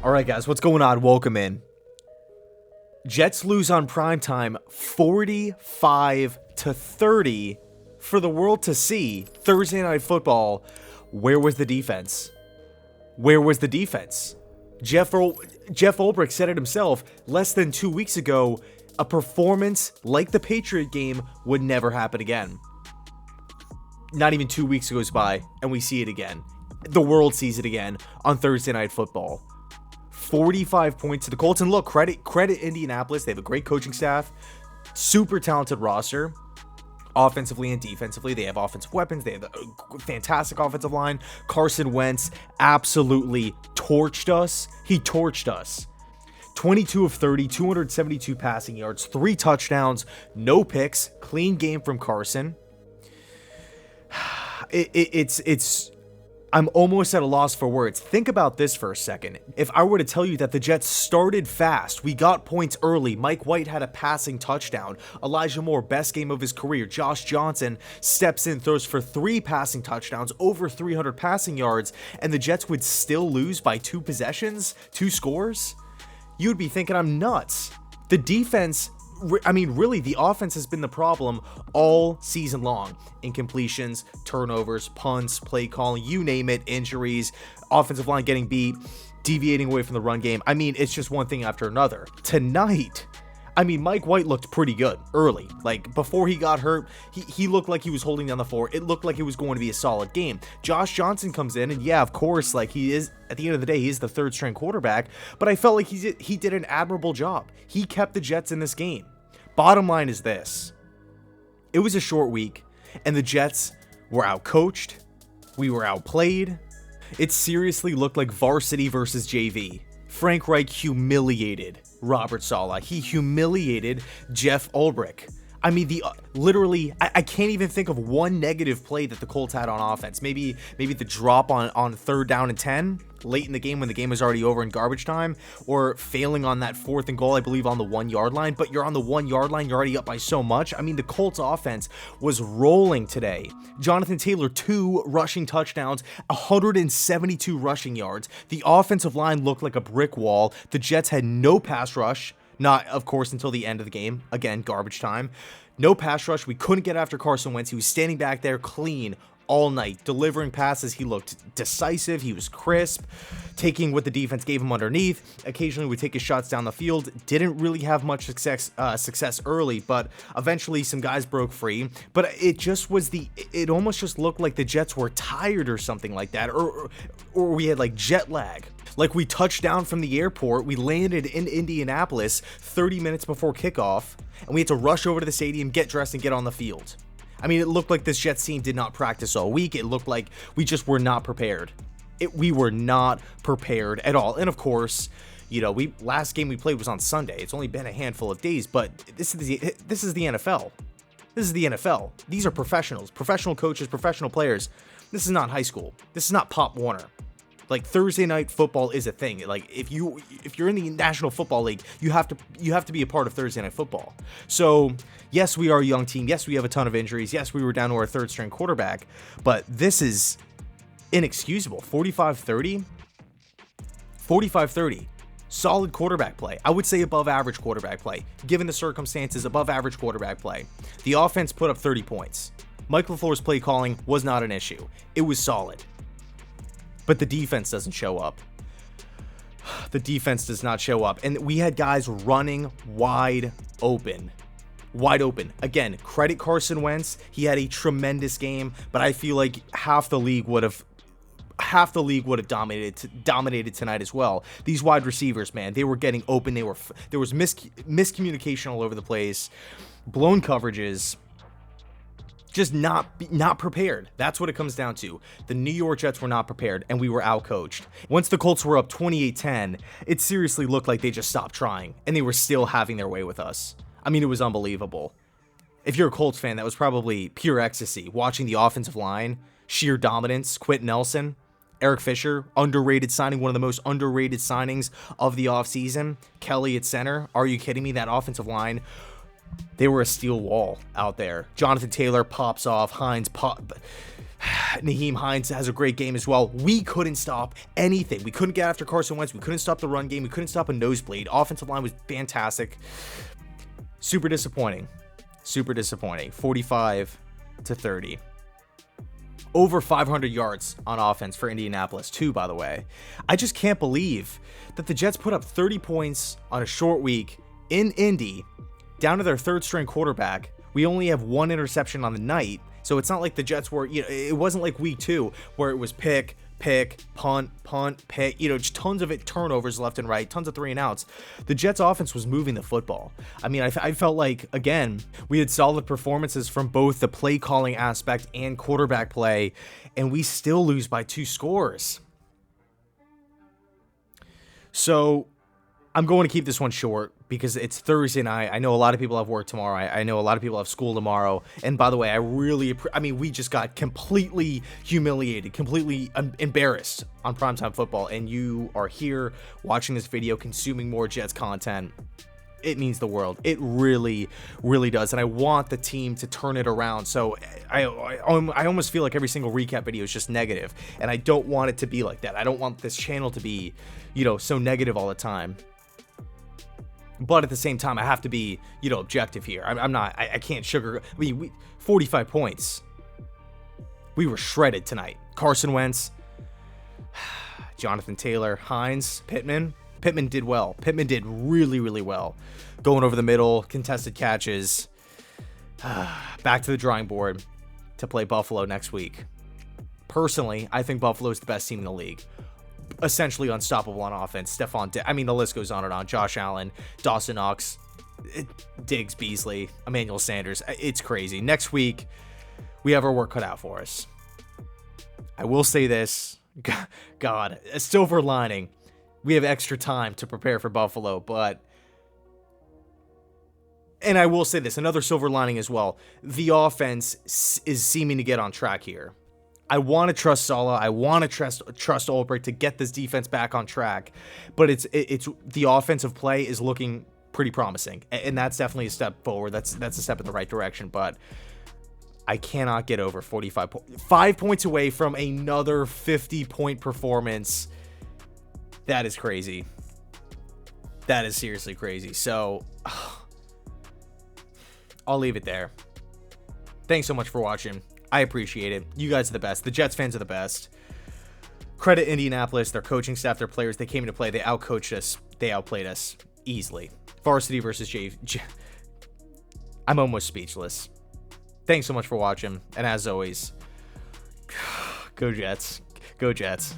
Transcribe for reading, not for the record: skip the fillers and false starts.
All right, guys, what's going on? Welcome in. Jets lose on primetime 45-30 for the world to see. Thursday Night Football. Where was the defense? Where was the defense? Jeff Ulbrich said it himself less than 2 weeks ago. A performance like the Patriot game would never happen again. Not even 2 weeks goes by, and we see it again. The world sees it again on Thursday Night Football. 45 points to the Colts. And look, credit Indianapolis. They have a great coaching staff, super talented roster, offensively and defensively. They have offensive weapons. They have a fantastic offensive line. Carson Wentz absolutely torched us. He torched us. 22 of 30, 272 passing yards, 3 touchdowns, no picks, clean game from Carson. I'm almost at a loss for words. Think about this for a second. If I were to tell you that the Jets started fast, we got points early, Mike White had a passing touchdown, Elijah Moore, best game of his career, Josh Johnson steps in, throws for 3 passing touchdowns, over 300 passing yards, and the Jets would still lose by 2 possessions, 2 scores? You'd be thinking I'm nuts. The defense, really, the offense has been the problem all season long. Incompletions, turnovers, punts, play calling, you name it, injuries, offensive line getting beat, deviating away from the run game. It's just one thing after another. Tonight, Mike White looked pretty good early. Like, before he got hurt, he looked like he was holding down the floor. It looked like it was going to be a solid game. Josh Johnson comes in, and yeah, of course, like, he is, at the end of the day, he is the 3rd string quarterback, but I felt like he did an admirable job. He kept the Jets in this game. Bottom line is this. It was a short week, and the Jets were outcoached. We were outplayed. It seriously looked like varsity versus JV. Frank Reich humiliated Robert Saleh. He humiliated Jeff Ulbrich. Literally, I can't even think of one negative play that the Colts had on offense. Maybe the drop on 3rd down and 10 late in the game when the game was already over in garbage time, or failing on that 4th and goal, I believe, on the 1-yard line. But you're on the 1-yard line, you're already up by so much. The Colts offense was rolling today. Jonathan Taylor, 2 rushing touchdowns, 172 rushing yards. The offensive line looked like a brick wall. The Jets had no pass rush. Not, of course, until the end of the game. Again, garbage time. No pass rush. We couldn't get after Carson Wentz. He was standing back there clean all night, delivering passes. He looked decisive. He was crisp, taking what the defense gave him underneath. Occasionally would take his shots down the field. Didn't really have much success early, but eventually some guys broke free. But it just was it almost just looked like the Jets were tired or something like that, or we had like jet lag. Like, we touched down from the airport, we landed in Indianapolis 30 minutes before kickoff, and we had to rush over to the stadium, get dressed, and get on the field. It looked like this Jets team did not practice all week. It looked like we just were not prepared. We were not prepared at all. And of course, last game we played was on Sunday. It's only been a handful of days, but this is the NFL. This is the NFL. These are professionals, professional coaches, professional players. This is not high school. This is not Pop Warner. Like, Thursday Night Football is a thing. Like, if you're in the National Football League, you have to be a part of Thursday Night Football. So, yes, we are a young team. Yes, we have a ton of injuries. Yes, we were down to our 3rd string quarterback, but this is inexcusable. 45-30. Solid quarterback play. I would say above average quarterback play. Given the circumstances, above average quarterback play. The offense put up 30 points. Mike LaFleur's play calling was not an issue. It was solid. But the defense doesn't show up. The defense does not show up. And we had guys running wide open. Wide open. Again, credit Carson Wentz. He had a tremendous game, but I feel like half the league would have dominated tonight as well. These wide receivers, man, they were getting open. There was miscommunication all over the place. Blown coverages. Just not prepared. That's what it comes down to. The New York Jets were not prepared, and we were outcoached. Once the Colts were up 28-10, it seriously looked like they just stopped trying, and they were still having their way with us. It was unbelievable. If you're a Colts fan, that was probably pure ecstasy, watching the offensive line, sheer dominance, Quentin Nelson, Eric Fisher, underrated signing, one of the most underrated signings of the offseason. Kelly at center. Are you kidding me? That offensive line, they were a steel wall out there. Jonathan Taylor pops off. Hines Nyheim Hines has a great game as well. We couldn't stop anything. We couldn't get after Carson Wentz. We couldn't stop the run game. We couldn't stop a nosebleed. Offensive line was fantastic. Super disappointing. Super disappointing. 45-30. Over 500 yards on offense for Indianapolis, too, by the way. I just can't believe that the Jets put up 30 points on a short week in Indy, down to their third-string quarterback. We only have one interception on the night, so it's not like the Jets were, it wasn't like week 2 where it was pick, punt, pick, just tons of turnovers left and right, tons of 3-and-outs. The Jets offense was moving the football. I mean, I felt like, again, we had solid performances from both the play calling aspect and quarterback play, and we still lose by 2 scores. So I'm going to keep this one short because it's Thursday night. I know a lot of people have work tomorrow. I know a lot of people have school tomorrow. And by the way, we just got completely humiliated, completely embarrassed on primetime football. And you are here watching this video, consuming more Jets content. It means the world. It really, really does. And I want the team to turn it around. So I almost feel like every single recap video is just negative. And I don't want it to be like that. I don't want this channel to be, so negative all the time. But at the same time, I have to be, objective here. I can't sugar. 45 points. We were shredded tonight. Carson Wentz, Jonathan Taylor, Hines, Pittman. Pittman did well. Pittman did really, really well. Going over the middle, contested catches. Back to the drawing board to play Buffalo next week. Personally, I think Buffalo is the best team in the league. Essentially unstoppable on offense. The list goes on and on. Josh Allen, Dawson Knox, Diggs, Beasley, Emmanuel Sanders. It's crazy. Next week, we have our work cut out for us. I will say this. God, a silver lining. We have extra time to prepare for Buffalo, and I will say this, another silver lining as well. The offense is seeming to get on track here. I want to trust Saleh. I want to trust Ulbrich to get this defense back on track, but it's the offensive play is looking pretty promising, and that's definitely a step forward. That's a step in the right direction, but I cannot get over 45 points. 5 points away from another 50-point performance. That is crazy. That is seriously crazy. So I'll leave it there. Thanks so much for watching. I appreciate it. You guys are the best. The Jets fans are the best. Credit Indianapolis, their coaching staff, their players. They came into play. They outcoached us. They outplayed us easily. Varsity versus I'm almost speechless. Thanks so much for watching. And as always, go Jets. Go Jets.